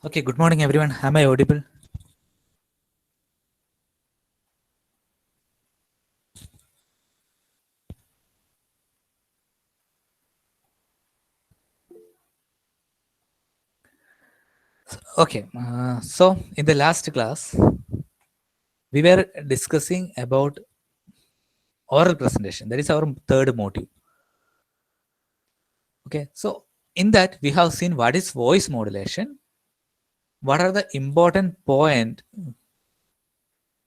Okay, good morning everyone. Am I audible? Okay, so in the last class, we were discussing about oral presentation. That is our third module. Okay, so in that we have seen what is voice modulation, what are the important point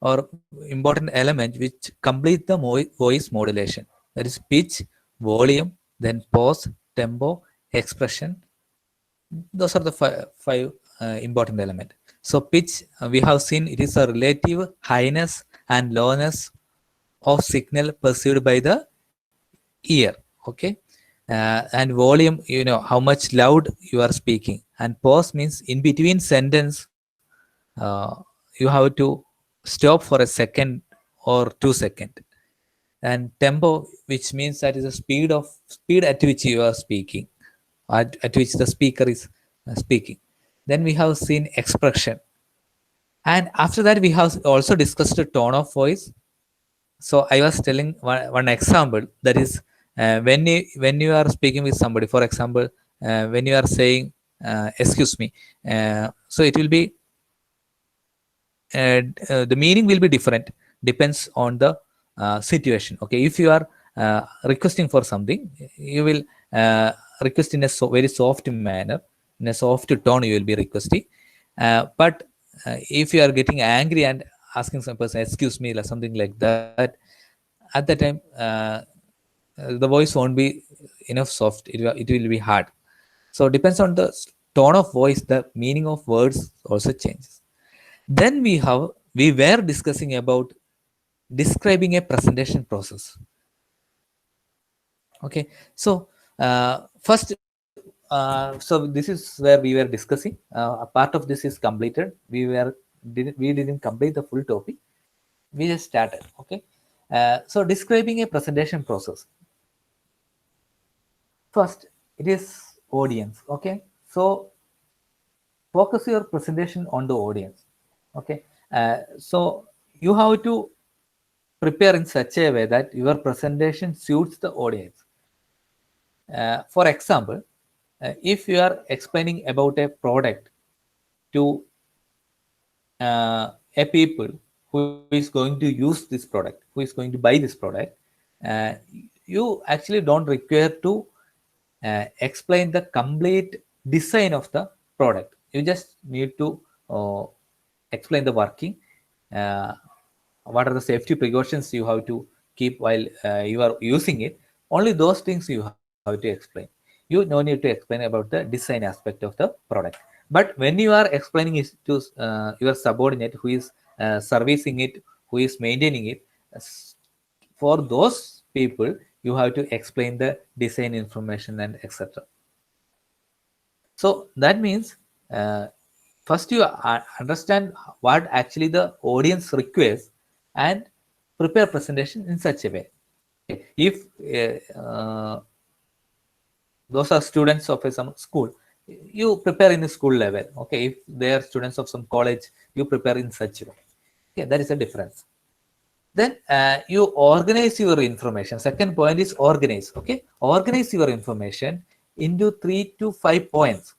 or important element which complete the voice modulation. That is pitch, volume, then pause, tempo, expression. Those are the five important element. So pitch, we have seen it is a relative highness and lowness of signal perceived by the ear. Okay, and volume, how much loud you are speaking. And pause means in between sentence, uh, you have to stop for a second or 2 seconds. And tempo, which means that is the speed at which you are speaking, at which the speaker is speaking. Then we have seen expression, and after that we have also discussed the tone of voice. So I was telling one example, that is, when you are speaking with somebody, for example, when you are saying excuse me, so it will be the meaning will be different, depends on the situation. Okay, if you are requesting for something, you will request in a very soft manner, in a soft tone you will be requesting. But if you are getting angry and asking some person excuse me, like something like that, at that time the voice won't be enough soft, it will be hard. So depends on the tone of voice, the meaning of words also changes. Then we were discussing about describing a presentation process. Okay, so first, so this is where we were discussing. A part of this is completed. We didn't complete the full topic. We just started. Okay, so describing a presentation process. First, it is audience. Okay, so focus your presentation on the audience. Okay, so you have to prepare in such a way that your presentation suits the audience. For example, if you are explaining about a product to a people who is going to use this product, who is going to buy this product, uh, you actually don't require to explain the complete design of the product. You just need to uh, explain the working, uh, what are the safety precautions you have to keep while you are using it. Only those things you have to explain. You no need to explain about the design aspect of the product. But when you are explaining it to your subordinate who is servicing it, who is maintaining it, for those people you have to explain the design information and etc. So that means, uh, first you understand what actually the audience requires and prepare presentation in such a way. Okay, if those are students of some school, you prepare in the school level. Okay, if they are students of some college, you prepare in such a way. Okay, that is a difference. Then you organize your information. Second point is organize. Okay, organize your information into 3 to 5 points.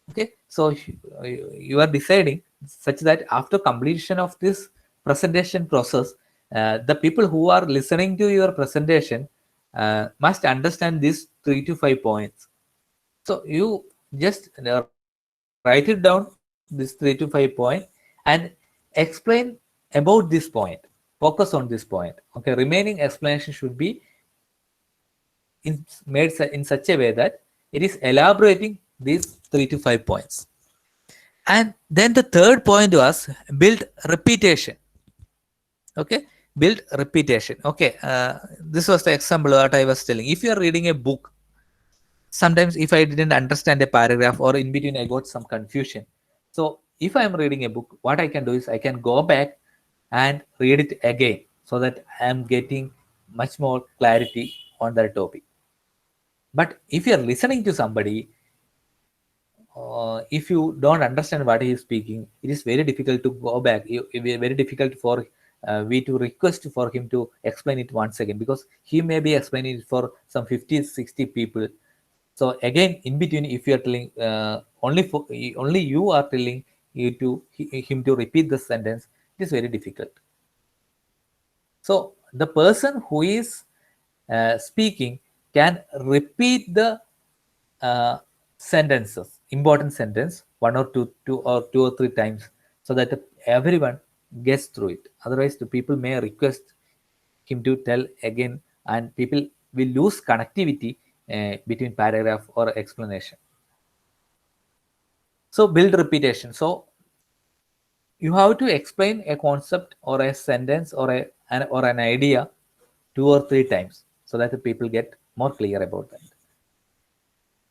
Okay, so you are deciding such that after completion of this presentation process, the people who are listening to your presentation must understand these 3 to 5 points. So you just write it down, this 3 to 5 point, and explain about this point. Focus on this point. Okay, remaining explanation should be made in such a way that it is elaborating these 3 to 5 points. And then the third point was build repetition. Okay, build repetition. Okay, this was the example that I was telling. If you are reading a book, sometimes if I didn't understand a paragraph or in between I got some confusion, so if I am reading a book, what I can do is I can go back and read it again so that I am getting much more clarity on that topic. But if you are listening to somebody if you don't understand what he is speaking, it is very difficult to go back. It is very difficult for we to request for him to explain it once again, because he may be explaining it for some 50, 60 people. So again, in between, if you are telling only you are telling him to repeat the sentence, it is very difficult. So the person who is speaking can repeat the uh, sentences, important sentence, one or two or three times, so that everyone gets through it. Otherwise, the people may request him to tell again, and people will lose connectivity between paragraph or explanation. So build repetition. So you have to explain a concept or a sentence or an idea two or three times, so that the people get more clear about that.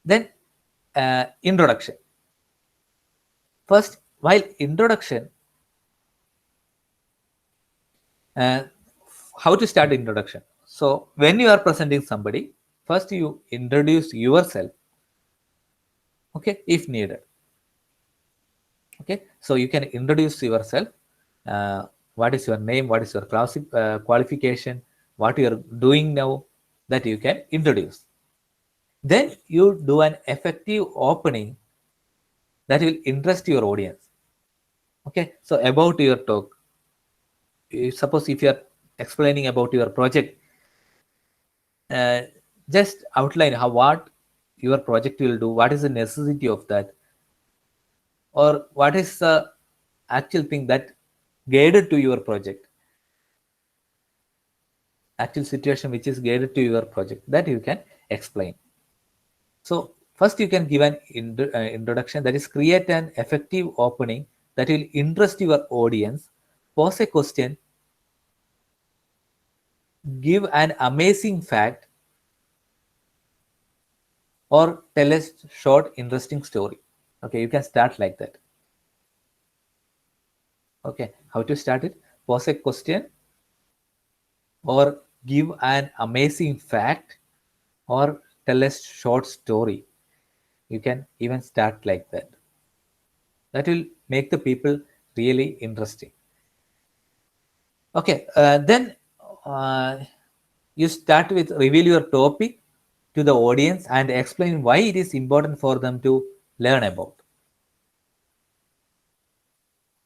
Then introduction. First, while introduction, uh, how to start introduction. So when you are presenting somebody, first you introduce yourself, okay, if needed. Okay, so you can introduce yourself. uh, what is your name, what is your qualification, what you are doing now, that you can introduce. Then you do an effective opening that will interest your audience. Okay, so about your talk, suppose if you are explaining about your project, uh, just outline what your project will do, what is the necessity of that, or what is the actual thing that guided to your project, actual situation which is guided to your project, that you can explain. So first you can give an introduction, that is create an effective opening that will interest your audience, pose a question, give an amazing fact, or tell a short interesting story. Okay, you can start like that. Okay, how to start it? Pose a question, or give an amazing fact, or tell a short story. You can even start like that. That will make the people really interesting. Okay, then uh, you start with reveal your topic to the audience and explain why it is important for them to learn about.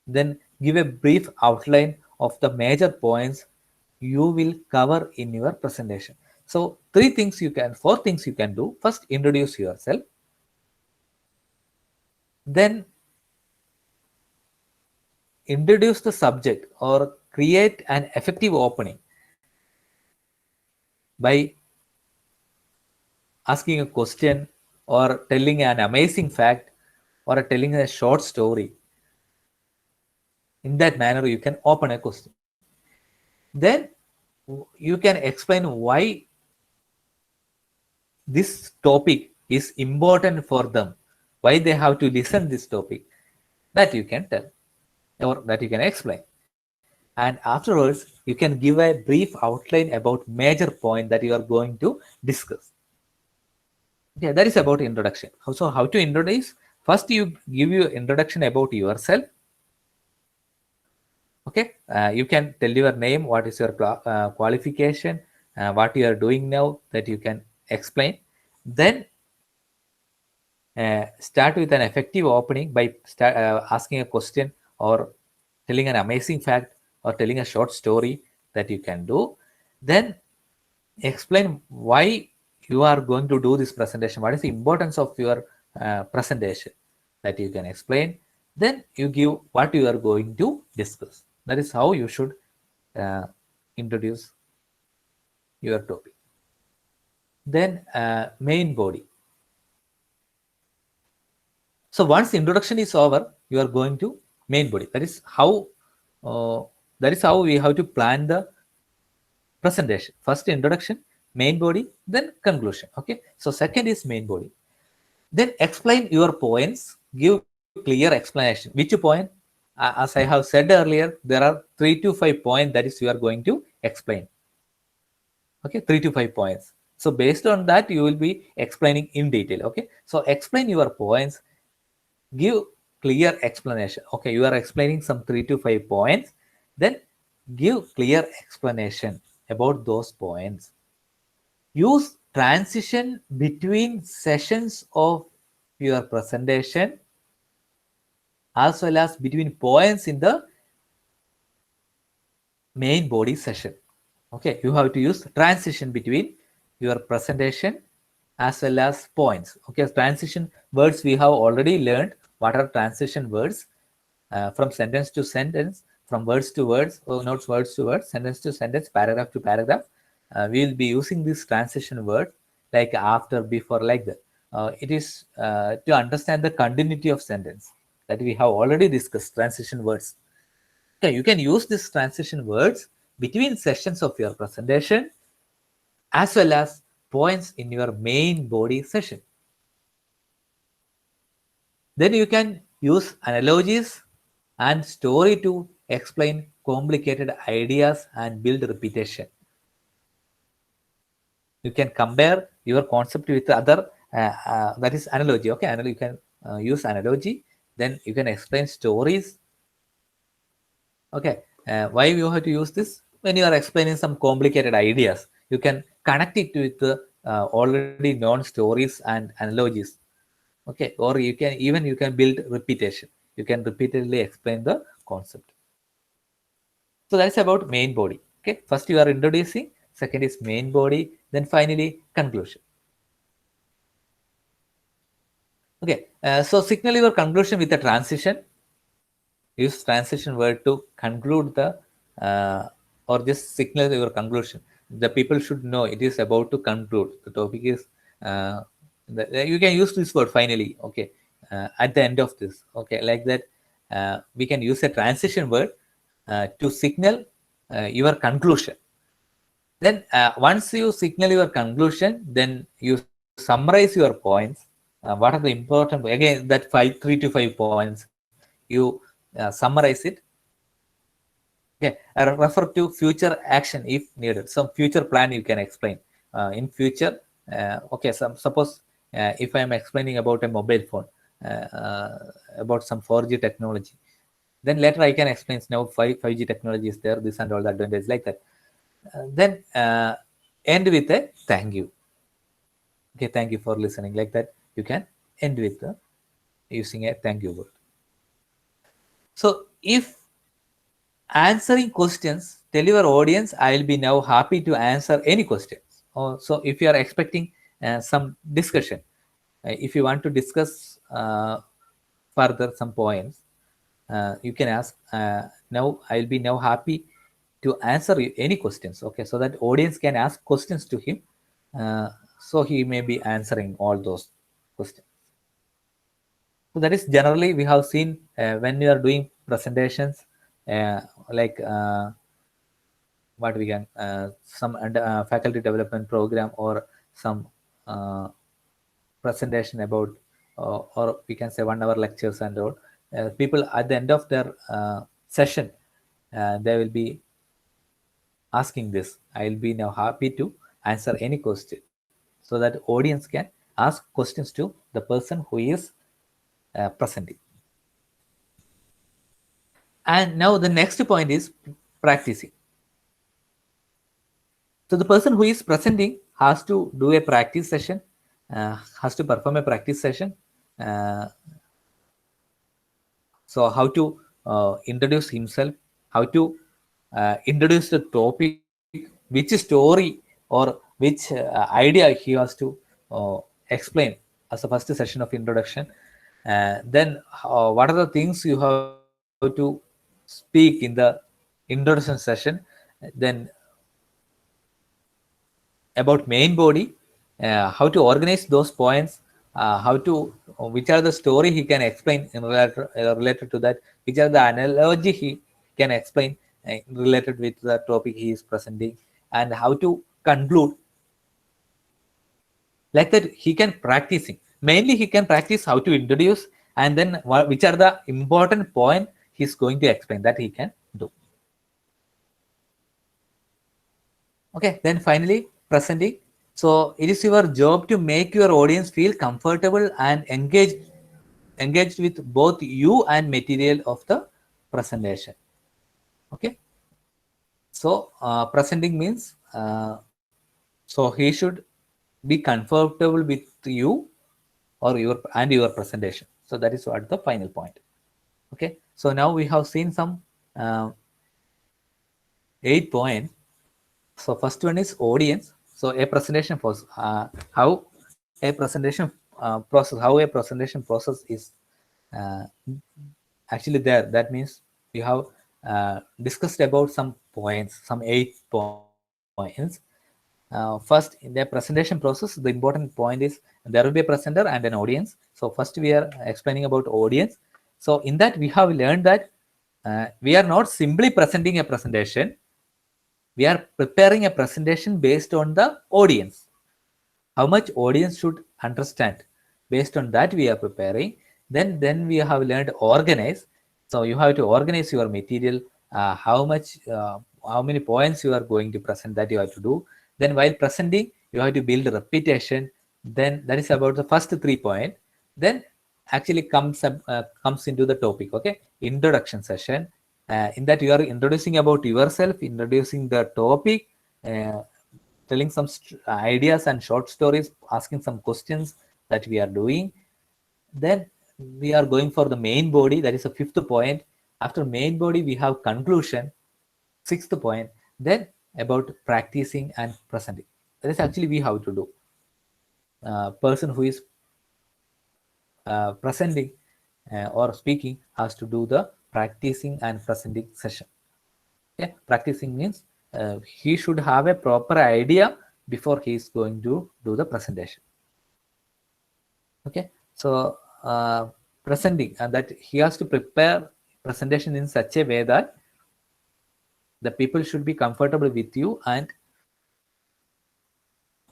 Then give a brief outline of the major points you will cover in your presentation. So four things you can do. First, introduce yourself. Then introduce the subject or create an effective opening by asking a question, or telling an amazing fact, or telling a short story. In that manner, you can open a question. Then you can explain why this topic is important for them, why they have to listen this topic, that you can tell, or that you can explain. And afterwards, you can give a brief outline about major point that you are going to discuss. Yeah, that is about introduction. So how to introduce? First, you give your introduction about yourself. Okay, you can tell your name, what is your qualification, what you are doing now, that you can explain. Then start with an effective opening by asking a question, or telling an amazing fact, or telling a short story, that you can do. Then explain why you are going to do this presentation, what is the importance of your presentation, that you can explain. Then you give what you are going to discuss. That is how you should uh, introduce your topic. Then main body. So once introduction is over, you are going to main body. Uh, that is how we have to plan the presentation. First introduction, main body, then conclusion. Okay, so second is main body. Then explain your points, give clear explanation. Which point? As I have said earlier, there are 3 to 5 points that is you are going to explain. Okay, 3 to 5 points. So based on that, you will be explaining in detail. Okay, so explain your points, give clear explanation. Okay, you are explaining some 3 to 5 points, then give clear explanation about those points. Use transition between sessions of your presentation as well as between points in the main body session. Okay, you have to use transition between your presentation as well as points. Okay, transition words we have already learned. What are transition words? From sentence to sentence, from words to words, or not words to words, sentence to sentence, paragraph to paragraph. We will be using this transition word like after, before, like that. It is to understand the continuity of sentence that we have already discussed, transition words. Okay, you can use these transition words between sessions of your presentation as well as points in your main body session. Then you can use analogies and story to explain complicated ideas and build repetition. You can compare your concept with other, that is analogy. Okay, you can use analogy. Then you can explain stories. Okay, why you have to use this? When you are explaining some complicated ideas, you can connect it with the already known stories and analogies. Okay, or you can build repetition. You can repeatedly explain the concept. So that's about main body. Okay, first you are introducing, second is main body, then finally conclusion. Okay, so signal your conclusion with a transition. Use transition word to conclude the or just signal your conclusion. The people should know it is about to conclude. The topic is you can use this word finally. Okay, at the end of this. Okay, like that. We can use a transition word to signal your conclusion. Then once you signal your conclusion, then you summarize your points. What are the important, again, that 3 to 5 points, you summarize it. Okay, refer to future action if needed. Some future plan you can explain. In future, okay, suppose if I am explaining about a mobile phone, about some 4G technology, then later I can explain now 5G technology is there, this and all the advantages like that. Then end with a thank you. Okay, thank you for listening. Like that, you can end with using a thank you word. So if answering questions, tell your audience, I will be now happy to answer any questions. So if you are expecting some discussion, if you want to discuss further some points, you can ask, now I'll be now happy to answer any questions. Okay, so that audience can ask questions to him. So he may be answering all those questions. So that is generally we have seen when you are doing presentations, like what we can some faculty development program or some presentation about, or we can say 1 hour lectures and all. People at the end of their session, they will be asking this. I will be now happy to answer any question, so that audience can ask questions to the person who is presenting. And now the next point is practicing. So the person who is presenting has to do a practice session, has to perform a practice session. Uh, so how to introduce himself, how to introduce the topic, which story or which idea he has to explain as a first session of introduction. Then what are the things you have to speak in the introduction session. Then about main body, how to organize those points, how to which are the story he can explain in related to that, which are the analogy he can explain related with the topic he is presenting, and how to conclude. Like that, he can practicing. Mainly, he can practice how to introduce, and then which are the important point he's going to explain, that he can do. Okay, then finally presenting. So it is your job to make your audience feel comfortable and engaged engaged with both you and material of the presentation. Okay. So presenting means so he should be comfortable with you or your presentation. So that is what the final point. Okay. So now we have seen some 8 points. So first one is audience. So a presentation process, how a presentation process is uh, actually there. That means we have discussed about some points, some 8 points. First, in the presentation process, the important point is there will be a presenter and an audience. So first we are explaining about audience. So in that we have learned that we are not simply presenting a presentation. We are preparing a presentation based on the audience. How much audience should understand? Based on that we are preparing. Then we have learned organize. So you have to organize your material. How many points you are going to present, that you have to do. Then while presenting, you have to build repetition. Then that is about the first 3 points. Then actually comes into the topic. Okay, introduction session. In that you are introducing about yourself, introducing the topic, telling some ideas and short stories, asking some questions that we are doing. Then we are going for the main body, that is a fifth point. After main body, we have conclusion, sixth point. Then about practicing and presenting. That is actually we have to do. Person who is presenting or speaking has to do the practicing and presenting session. Okay, practicing means he should have a proper idea before he is going to do the presentation. Okay, so presenting, and that he has to prepare presentation in such a way that the people should be comfortable with you and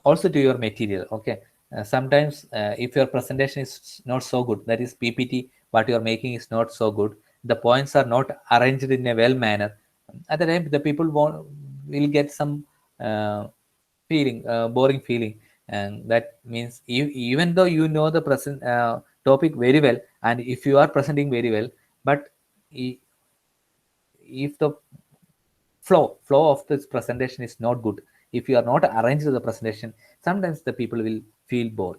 also to your material. Okay, sometimes if your presentation is not so good, that is PPT, what you are making is not so good, the points are not arranged in a well manner, at the time the people will get some boring feeling. And that means even though you know the present topic very well, and if you are presenting very well, but if the flow of this presentation is not good, if you are not arranged the presentation, sometimes the people will feel bored.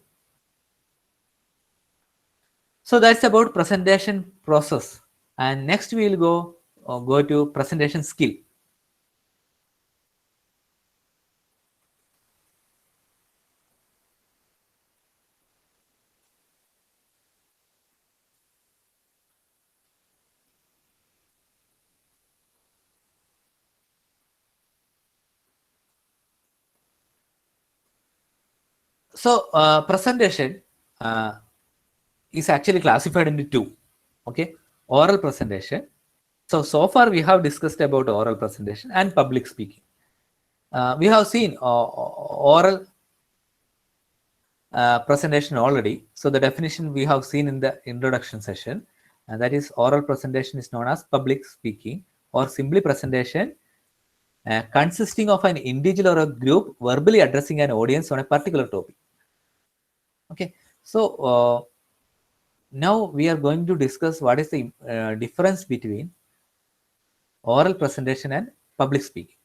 So that's about presentation process. And next we will go to presentation skill. So presentation is actually classified into two. Okay, oral presentation. So far we have discussed about oral presentation and public speaking. We have seen oral presentation already. So the definition we have seen in the introduction session, and that is oral presentation is known as public speaking, or simply presentation consisting of an individual or a group verbally addressing an audience on a particular topic. Okay, so now we are going to discuss what is the difference between oral presentation and public speaking.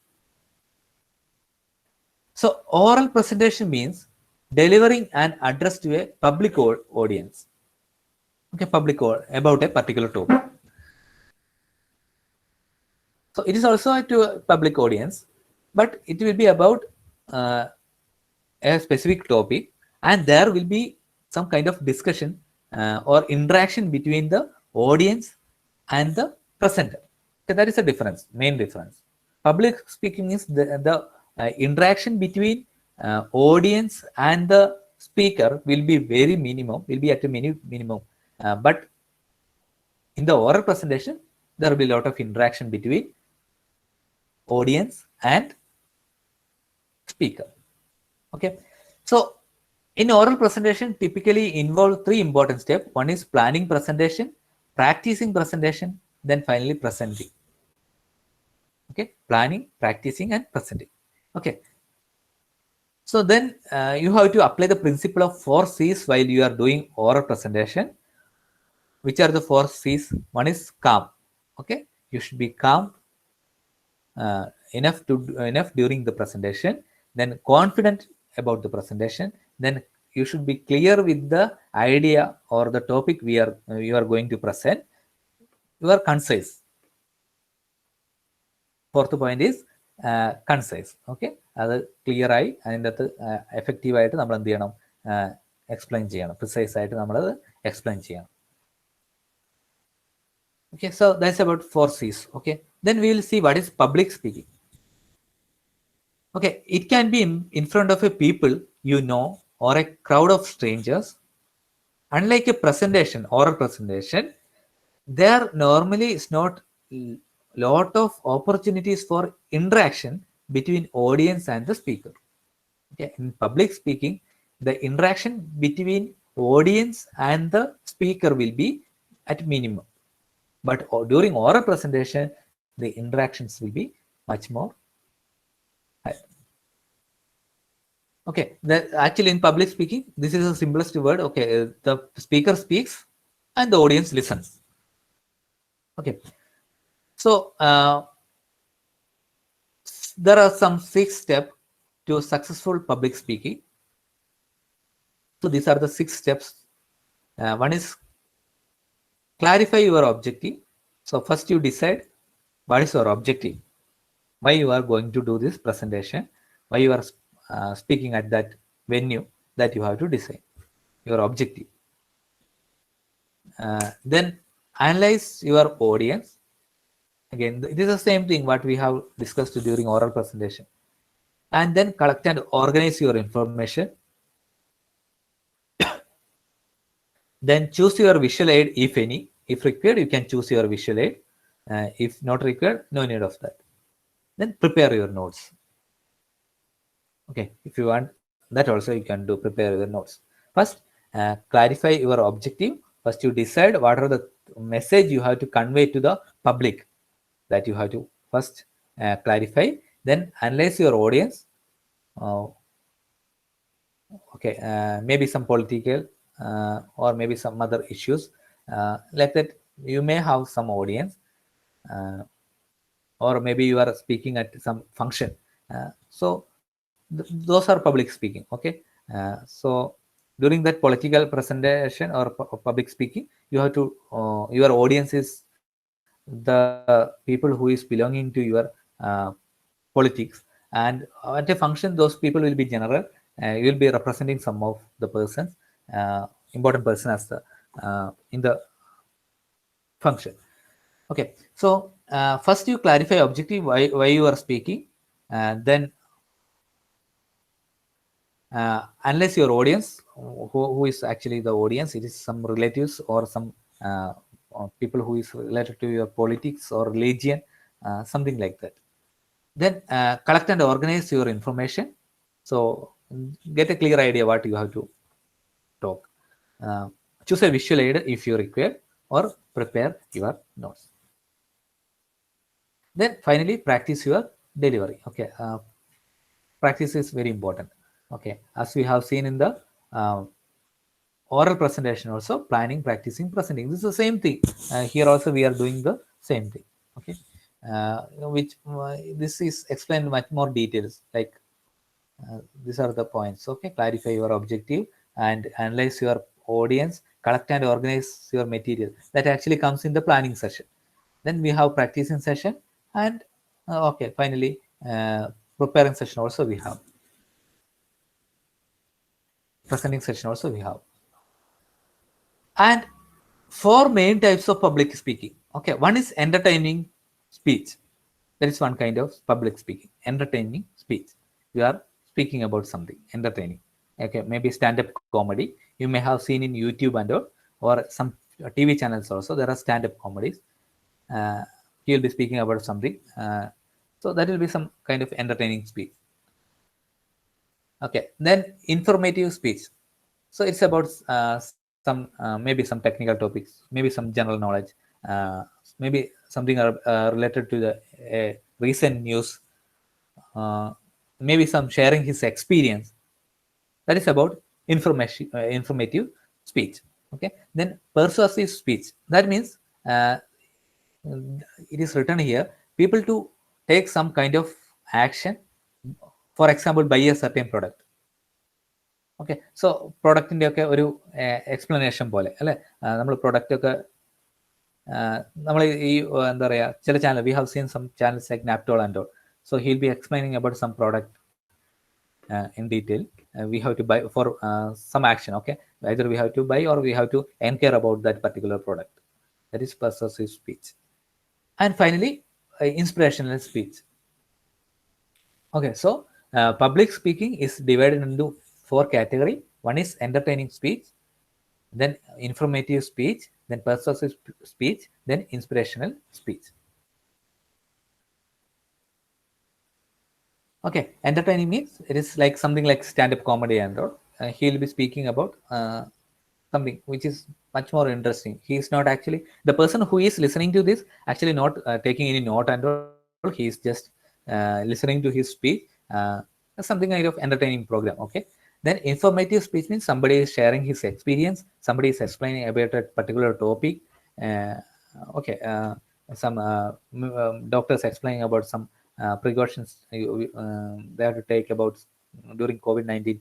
So oral presentation means delivering an address to a public audience. Okay, about a particular topic. So it is also to a public audience, but it will be about a specific topic, and there will be some kind of discussion or interaction between the audience and the presenter. Okay, that is a difference, main difference. Public speaking means the interaction between audience and the speaker will be very minimum, will be at a minimum. But in the oral presentation, there will be a lot of interaction between audience and speaker. Okay, so in oral presentation typically involve three important steps. One is planning presentation, practicing presentation, then finally presenting. Okay, planning, practicing, and presenting. Okay, so then you have to apply the principle of 4 C's while you are doing oral presentation. which are the four C's? One is calm. Okay, you should be calm enough during the presentation, then confident about the presentation, then you should be clear with the idea or the topic you are going to present. You are concise. Fourth point is concise. Okay, അത് clear ആയി അതിൻ്റെ അകത്ത് എഫക്റ്റീവായിട്ട് നമ്മൾ എന്ത് ചെയ്യണം, explain ചെയ്യണം, precise ആയിട്ട് നമ്മളത് എക്സ്പ്ലെയിൻ ചെയ്യണം. Okay, so that's about 4 C's. Okay, then we will see what is public speaking. Okay, it can be in front of a people you know or a crowd of strangers. Unlike a presentation, oral presentation, there normally is not lot of opportunities for interaction between audience and the speaker. Okay, in public speaking, the interaction between audience and the speaker will be at minimum. But during oral presentation, the interactions will be much more high. Okay, actually in public speaking, this is the simplest word. Okay, the speaker speaks and the audience listens. Okay, so there are some 6 steps to successful public speaking. So these are the 6 steps. One is clarify your objective. So first you decide what is your objective, why you are going to do this presentation, why you are speaking at that venue, that you have to decide your objective. Then analyze your audience. Again, it is the same thing what we have discussed during oral presentation. And then collect and organize your information. Then choose your visual aid, if any. If required, you can choose your visual aid. If not required, no need of that. Then prepare your notes. Okay, if you want that also, you can do prepare your notes. First, clarify your objective. First, you decide what are the message you have to convey to the public, that you have to first clarify. Then analyze your audience. Okay, maybe some political or maybe some other issues like that. You may have some audience, or maybe you are speaking at some function. So those are public speaking. Okay, so during that political presentation or public speaking, you have to your audience is the people who is belonging to your politics, and at a function those people will be general. You will be representing some of the persons, important person as the in the function. Okay, so first you clarify objective, why you are speaking, then analyze your audience. Who is actually the audience? It is some relatives or some people who is related to your politics or religion, something like that. Then collect and organize your information. So get a clear idea what you have to talk. Choose a visual aid if you require, or prepare your notes. Then finally practice your delivery. Okay, practice is very important. Okay, as we have seen in the oral presentation also, planning, practicing, presenting, this is the same thing. Here also we are doing the same thing. Okay, which this is explained much more details, like these are the points. Okay, clarify your objective and analyze your audience, collect and organize your material. That actually comes in the planning session. Then we have practicing session, and okay, finally preparing session also we have, presenting session also we have. And 4 main types of public speaking. Okay, one is entertaining speech. That is one kind of public speaking, entertaining speech. You are speaking about something entertaining. Okay, maybe stand-up comedy. You may have seen in YouTube and all, or some TV channels also. There are stand-up comedies. He will be speaking about something. So that will be some kind of entertaining speech. Okay, then informative speech. So it's about some maybe some technical topics, maybe some general knowledge, maybe something related to the recent news, maybe some sharing his experience. That is about informative speech. Okay, then persuasive speech. That means it is written here, people to take some kind of action, for example, buy a certain product. Okay, so പ്രൊഡക്റ്റിൻ്റെ ഒക്കെ ഒരു explanation പോലെ അല്ലേ, നമ്മൾ product ഒക്കെ നമ്മൾ ഈ എന്താ പറയുക, ചില channel we have seen some channels like Naptol and all. So he'll be explaining about some product in detail. We have to buy for some action. Okay, either we have to buy or we have to inquire about that particular product. That is persuasive speech. And finally, inspirational speech. Okay, so public speaking is divided into 4 categories. One is entertaining speech, then informative speech, then persuasive speech, then inspirational speech. Okay, entertaining means it is like something like stand-up comedy and all. He'll be speaking about something which is much more interesting. He is not actually, the person who is listening to this actually not taking any note and all. He is just listening to his speech, something kind of entertaining program. Okay, then informative speech means somebody is sharing his experience, somebody is explaining about a particular topic. Okay, some doctors explaining about some precautions they have to take about during COVID-19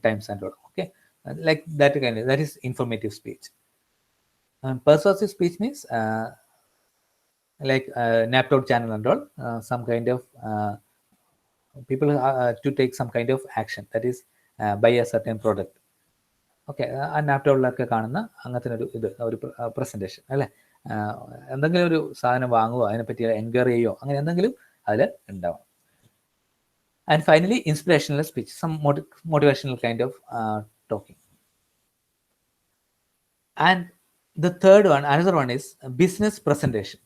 times and all. Okay, like that kind of, that is informative speech. Persuasive speech means like NAPTOL channel and all, some kind of people to take some kind of action, that is buy a certain product. Okay, ആ നാപ്റ്റോളിലൊക്കെ കാണുന്ന അങ്ങനത്തെ ഒരു presentation അല്ലേ, എന്തെങ്കിലും ഒരു സാധനം വാങ്ങുകയോ അതിനെപ്പറ്റി എൻക്വയറി ചെയ്യുകയോ അങ്ങനെ എന്തെങ്കിലും അതിൽ ഉണ്ടാവും. And finally inspirational speech, some motivational kind of talking. And the third one, another one is business presentation.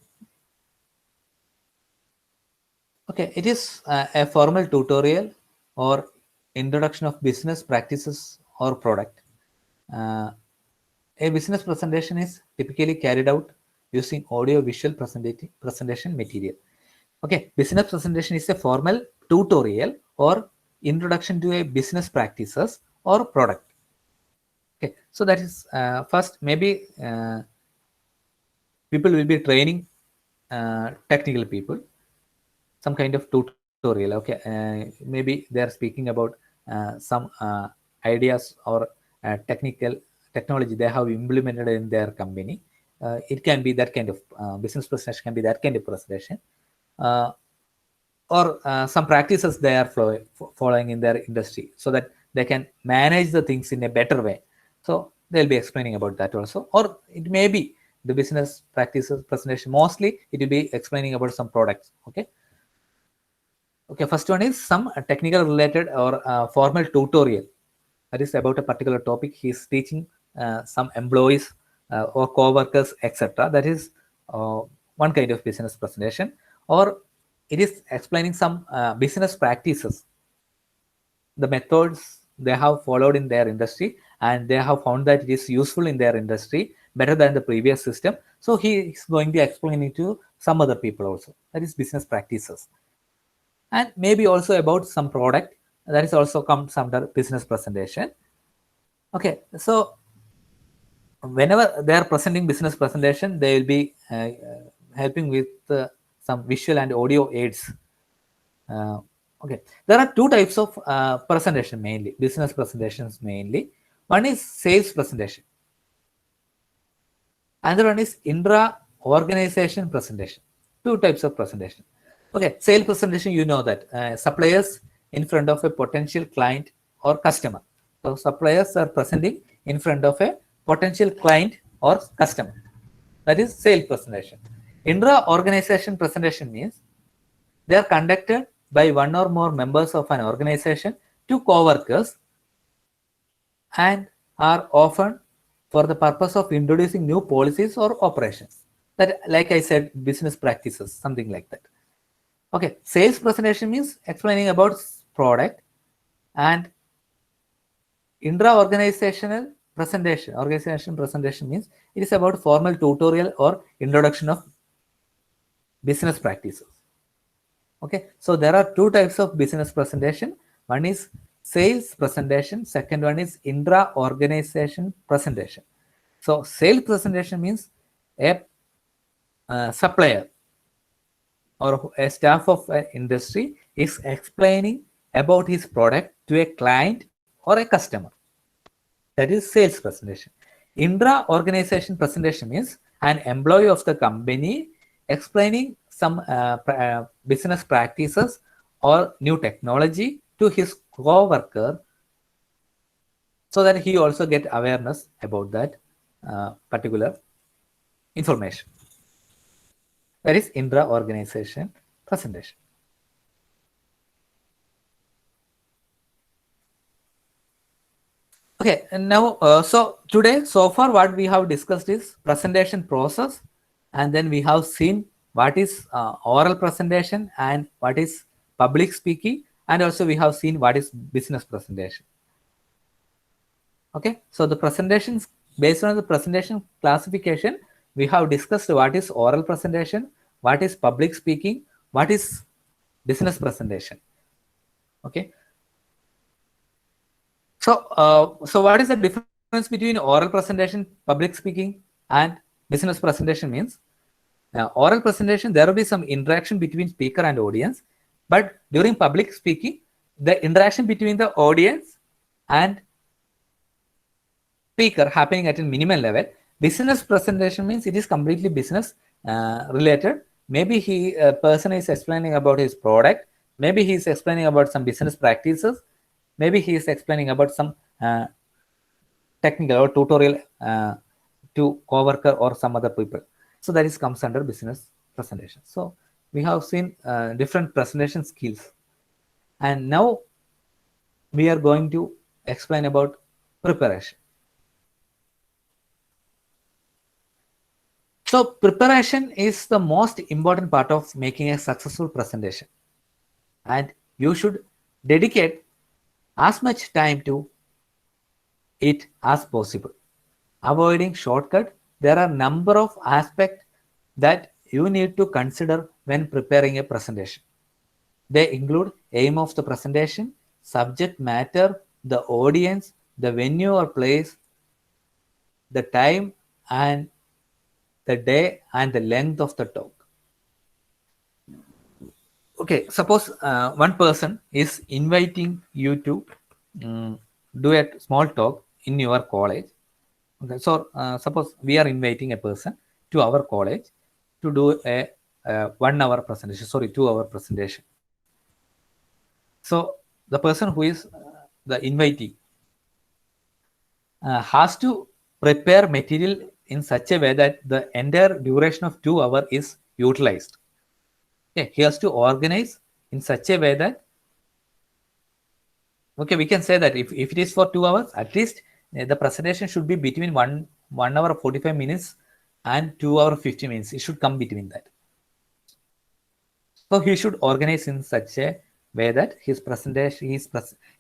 Okay, it is a formal tutorial or introduction of business practices or product. A business presentation is typically carried out using audio visual presentation material. Okay, business presentation is a formal tutorial or introduction to a business practices or product. Okay, so that is first maybe people will be training technical people, some kind of tutorial. Okay, maybe they are speaking about some ideas or technology they have implemented in their company. It can be that kind of business presentation, can be that kind of presentation, or some practices they are following in their industry so that they can manage the things in a better way. So they'll be explaining about that also. Or it may be the business practices presentation, mostly it will be explaining about some products. Okay, first one is some technical related or formal tutorial, that is about a particular topic. He is teaching some employees or co-workers, etc. That is one kind of business presentation. Or it is explaining some business practices, the methods they have followed in their industry, and they have found that it is useful in their industry better than the previous system. So he is going to explain it to some other people also. That is business practices. And maybe also about some product, that is also comes under business presentation. Okay, so whenever they are presenting business presentation, they will be helping with some visual and audio aids. Okay, there are 2 types of presentation mainly, business presentations mainly. One is sales presentation, another one is intra-organization presentation. 2 types of presentation. Okay, sales presentation, you know that suppliers in front of a potential client or customer. So suppliers are presenting in front of a potential client or customer. That is sales presentation. Intra-organization presentation means they are conducted by one or more members of an organization to co-workers and are often for the purpose of introducing new policies or operations. That, like I said, business practices, something like that. Okay, sales presentation means explaining about product, and intra-organizational presentation means it is about formal tutorial or introduction of business practices. Okay, so there are 2 types of business presentation. One is sales presentation, second one is intra-organization presentation. So sales presentation means a supplier or a staff of an industry is explaining about his product to a client or a customer. That is sales presentation. Intra-organization presentation means an employee of the company explaining some business practices or new technology to his co-worker so that he also get awareness about that particular information. That is intra-organization presentation. Okay, and now, so today, so far what we have discussed is presentation process, and then we have seen what is oral presentation and what is public speaking, and also we have seen what is business presentation. Okay, so the presentations, based on the presentation classification, we have discussed what is oral presentation, what is public speaking, what is business presentation. Okay, so what is the difference between oral presentation, public speaking, and business presentation means? Oral presentation, there will be some interaction between speaker and audience, but during public speaking, the interaction between the audience and speaker happening at a minimal level. Business presentation means it is completely business related. Maybe a person is explaining about his product. Maybe he is explaining about some business practices. Maybe he is explaining about some technical or tutorial to coworker or some other people. So that is comes under business presentation. So we have seen different presentation skills, and now we are going to explain about preparation. So preparation is the most important part of making a successful presentation, and you should dedicate as much time to it as possible. Avoiding shortcut, there are a number of aspects that you need to consider when preparing a presentation. They include aim of the presentation, subject matter, the audience, the venue or place, the time and the day, and the length of the talk. Okay, suppose one person is inviting you to do a small talk in your college. Okay, so suppose we are inviting a person to our college to do a 1 hour presentation, sorry, 2 hour presentation. So the person who is the invitee has to prepare material in such a way that the entire duration of 2 hours is utilized. Okay, he has to organize in such a way that, okay, we can say that if it is for 2 hours, at least the presentation should be between 1 hour 45 minutes and 2 hour 50 minutes. It should come between that. So he should organize in such a way that his presentation,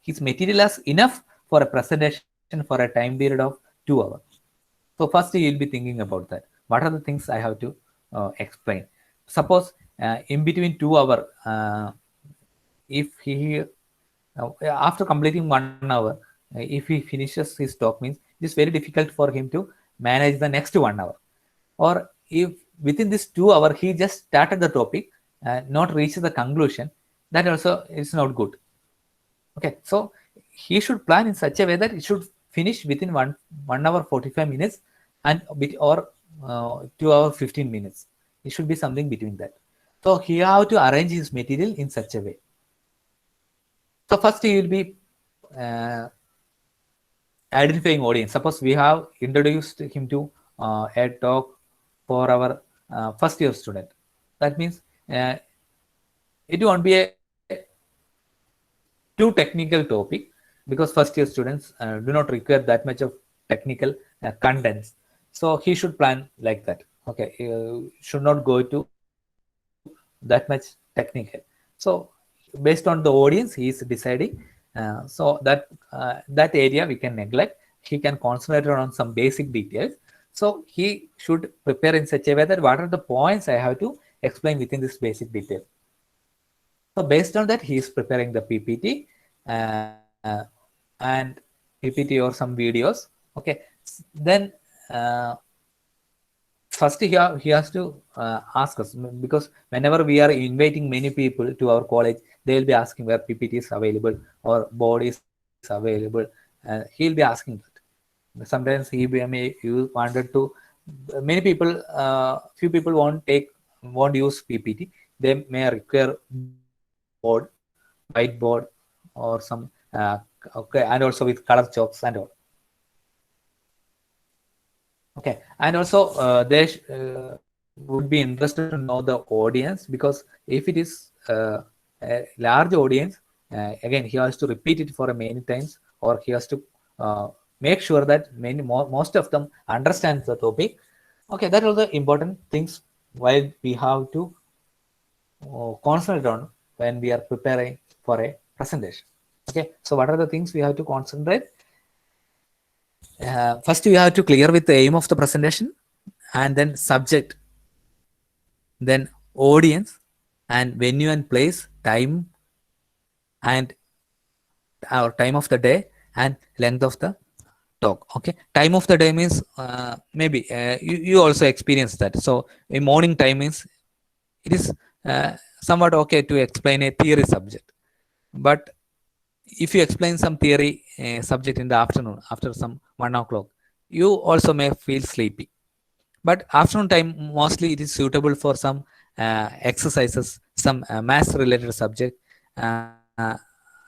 his material is enough for a presentation for a time period of 2 hours. So first you'll be thinking about that. What are the things I have to explain? Suppose in between 2 hours, if he after completing 1 hour, if he finishes his talk, means it is very difficult for him to manage the next 1 hour. Or if within this 2 hours he just started the topic, not reached the conclusion, that also is not good. Okay, so he should plan in such a way that it should finish within 1 hour 45 minutes and or 2 hours 15 minutes. It should be something between that. So he have to arrange his material in such a way. So first he will be identifying audience. Suppose we have introduced him to a talk for our first year student. That means it won't be a too technical topic, because first year students do not require that much of technical contents. So he should plan like that. Okay, should not go to that much technical. So based on the audience, he is deciding. So that area we can neglect. He can concentrate on some basic details. So he should prepare in such a way that what are the points I have to explain within this basic detail. So based on that, he is preparing the PPT and PPT or some videos. Okay, then first he has to ask us, because whenever we are inviting many people to our college, they will be asking where PPT is available or board is available, he'll be asking that. Sometimes he may you wanted to, many people, few people won't use PPT. They may require board, whiteboard, or some okay, and also with color chalks and all. Okay, and also they would be interested to know the audience, because if it is a large audience, again he has to repeat it for many times, or he has to make sure that most of them understands the topic. Okay, that are the important things while we have to concentrate on when we are preparing for a presentation. Okay, so what are the things we have to concentrate? First you have to clear with the aim of the presentation, and then subject, then audience, and venue and place, time, and our time of the day, and length of the talk. Okay, time of the day means maybe you also experience that. So in morning time means it is somewhat okay to explain a theory subject, but if you explain some theory subject in the afternoon after some 1 o'clock, you also may feel sleepy. But afternoon time mostly it is suitable for some exercises, some maths related subject, uh,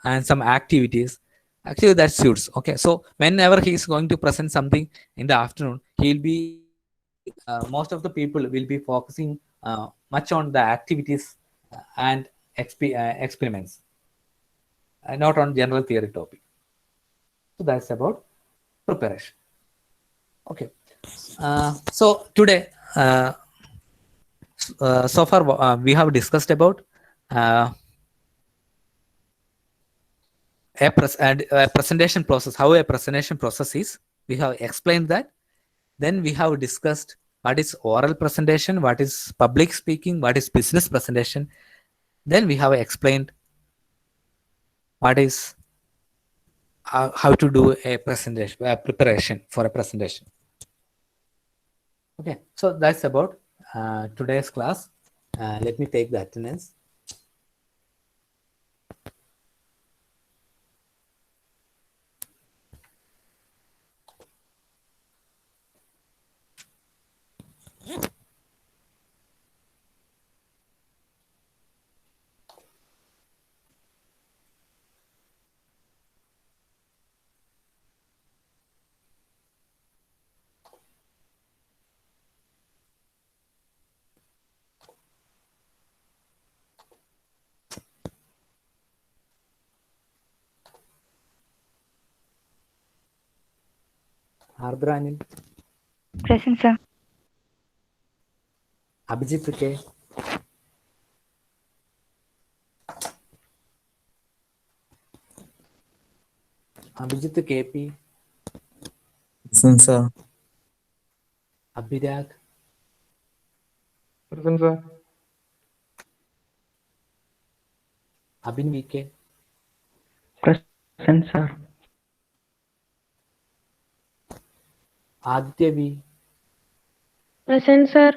and some activities. Actually that suits. Okay, so whenever he is going to present something in the afternoon, he'll be most of the people will be focusing much on the activities and experiments, not on general theory topic. So that's about preparation. Okay, so today so far we have discussed about uh, a presentation process, how a presentation process is. We have explained that. Then we have discussed what is oral presentation, what is public speaking, what is business presentation. Then we have explained what is how to do a presentation, preparation for a presentation. Okay, so that's about today's class. Let me take the attendance. Ardra Anil. Present, sir. Abhijit K. Abhijit KP. Present, sir. Abhirag. Present, sir. Abhin VK. Present, sir. Aditya V. Present, sir.